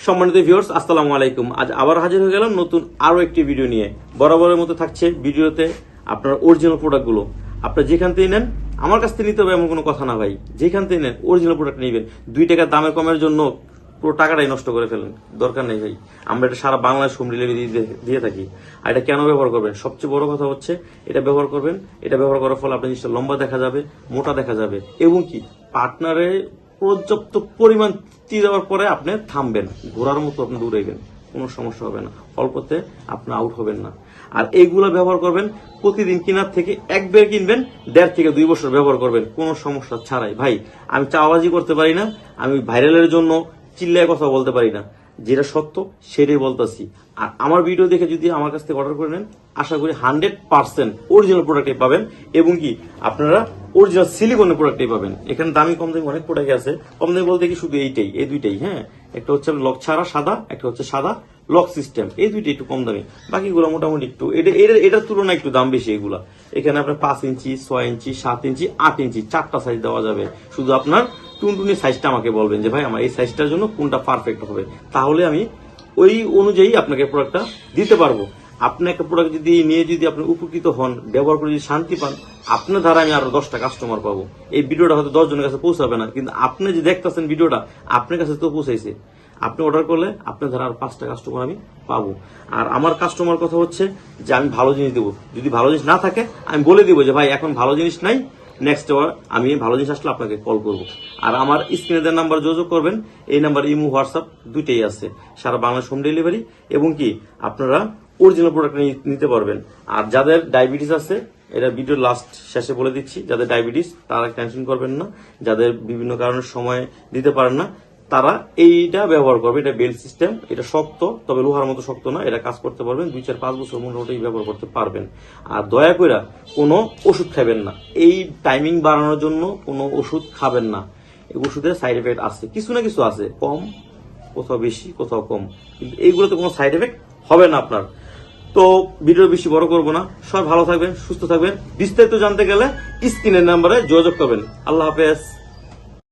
সম্মানিত ভিউয়ার্স, আসসালামু আলাইকুম। আজ আবার হাজির হয়ে গেলাম নতুন আরো একটি ভিডিও নিয়ে। বরাবরের মতো থাকছে ভিডিওতে আপনার অরিজিনাল প্রোডাক্টগুলো। আপনারা যেখান থেকে নেন, আমার কাছ থেকে নিতে হবে এমন কোনো কথা না ভাই। যেখান থেকে নেন অরিজিনাল প্রোডাক্ট নেবেন। 2 টাকা দামের কমের জন্য পুরো টাকাটাই নষ্ট করে ফেলেন, দরকার নেই ভাই। আমরা এটা সারা বাংলাদেশ হোম ডেলিভারি দিয়ে থাকি। আর এটা কেন ব্যবহার করবেন, সবচেয়ে বড় কথা হচ্ছে এটা ব্যবহার করবেন। এটা ব্যবহার করার ফলে আপনার জিনিসটা লম্বা দেখা যাবে, মোটা দেখা যাবে, এবং কি পার্টনারে পর্যাপ্ত পরিমাণ দেওয়ার পরে আপনি থামবেন, ঘোরার মতো আপনি দৌড়াইবেন, কোনো সমস্যা হবে না, অল্পতে আপনি আউট হবেন না। আর এইগুলো ব্যবহার করবেন প্রতিদিন কেনার থেকে একবার কিনবেন, 1.5 থেকে 2 বছর ব্যবহার করবেন কোনো সমস্যা ছাড়াই। ভাই আমি চাওয়াবাজি করতে পারি না, আমি ভাইরালের জন্য চিল্লায় কথা বলতে পারি না, যেটা সত্য সেটাই বলতেছি। আর আমার ভিডিও দেখে যদি আমার কাছ থেকে অর্ডার করে নেন, আশা করি 100% অরিজিনাল প্রোডাক্টই পাবেন, এবং কি আপনারা অরিজিনাল সিলিকনের প্রোডাক্টই পাবেন। এখানে দামি কম দামি অনেক প্রোডাক্ট আছে। কম দামি বলতে কি শুধু এই দুইটাই, হ্যাঁ। একটা হচ্ছে লক ছাড়া সাদা, একটা হচ্ছে সাদা লক সিস্টেম, এই দুইটাই একটু কম দামি। বাকিগুলো মোটামুটি একটু এটার তুলনায় একটু দাম বেশি এগুলা। এখানে আপনার 5 ইঞ্চি, 6 ইঞ্চি, 7 ইঞ্চি, 8 ইঞ্চি 4টা সাইজ দেওয়া যাবে। শুধু আপনার টুনটুনি সাইজটা আমাকে বলবেন যে ভাই আমার এই সাইজটার জন্য কোনটা পারফেক্ট হবে, তাহলে আমি ওই অনুযায়ী আপনাকে প্রোডাক্টটা দিতে পারবো। আপনি একটা প্রোডাক্ট যদি নিয়ে যদি আপনি উপকৃত হন, ব্যবহার করে যদি শান্তি পান, আপনার দ্বারা আমি আরো 10টা কাস্টমার পাবো। এই ভিডিওটা হয়তো 10 জনের কাছে পৌঁছাবে না, কিন্তু আপনি যে দেখতেছেন ভিডিওটা, আপনার কাছে তো পৌঁছাইছে। আপনি অর্ডার করলে আপনার দ্বারা আর 5টা কাস্টমার আমি পাবো। আর আমার কাস্টমার কথা হচ্ছে যে আমি ভালো জিনিস দেবো। যদি ভালো জিনিস না থাকে আমি বলে দিব যে ভাই এখন ভালো জিনিস নাই, নেক্সট আমি ভালো জিনিস আসলে আপনাকে কল করব। আর আমার স্ক্রিনে দেওয়ার নাম্বার যোগাযোগ করবেন। এই নাম্বার ইমো, হোয়াটসঅ্যাপ দুইটাই আছে, সারা বাংলাদেশ হোম ডেলিভারি, এবং কি আপনারা অরিজিনাল প্রোডাক্ট নিতে পারবেন। আর যাদের ডায়াবেটিস আছে, এটা ভিডিওর লাস্ট শেষে বলে দিচ্ছি, যাদের ডায়াবেটিস তারা টেনশন করবেন না। যাদের বিভিন্ন কারণের সময় দিতে পারেন না, তারা এইটা ব্যবহার করবে। এটা বেল্ট সিস্টেম, এটা শক্ত, তবে লোহার মতো শক্ত না। এটা কাজ করতে পারবেন 2, 4, 5 বছর মোটামুটি ব্যবহার করতে পারবেন। আর দয়া করে কোনো ওষুধ খাবেন না। এই টাইমিং বাড়ানোর জন্য কোনো ওষুধ খাবেন না। এই ওষুধের সাইড এফেক্ট আছে, কিছু না কিছু আছে, কম কোথাও বেশি কোথাও কম, কিন্তু এইগুলোতে কোনো সাইড এফেক্ট হবে না আপনার। তো ভিডিও বেশি বড় করবো না। সবাই ভালো থাকবেন, সুস্থ থাকবেন। বিস্তারিত জানতে গেলে স্ক্রিনের নাম্বারে যোগাযোগ করবেন। আল্লাহ হাফেজ।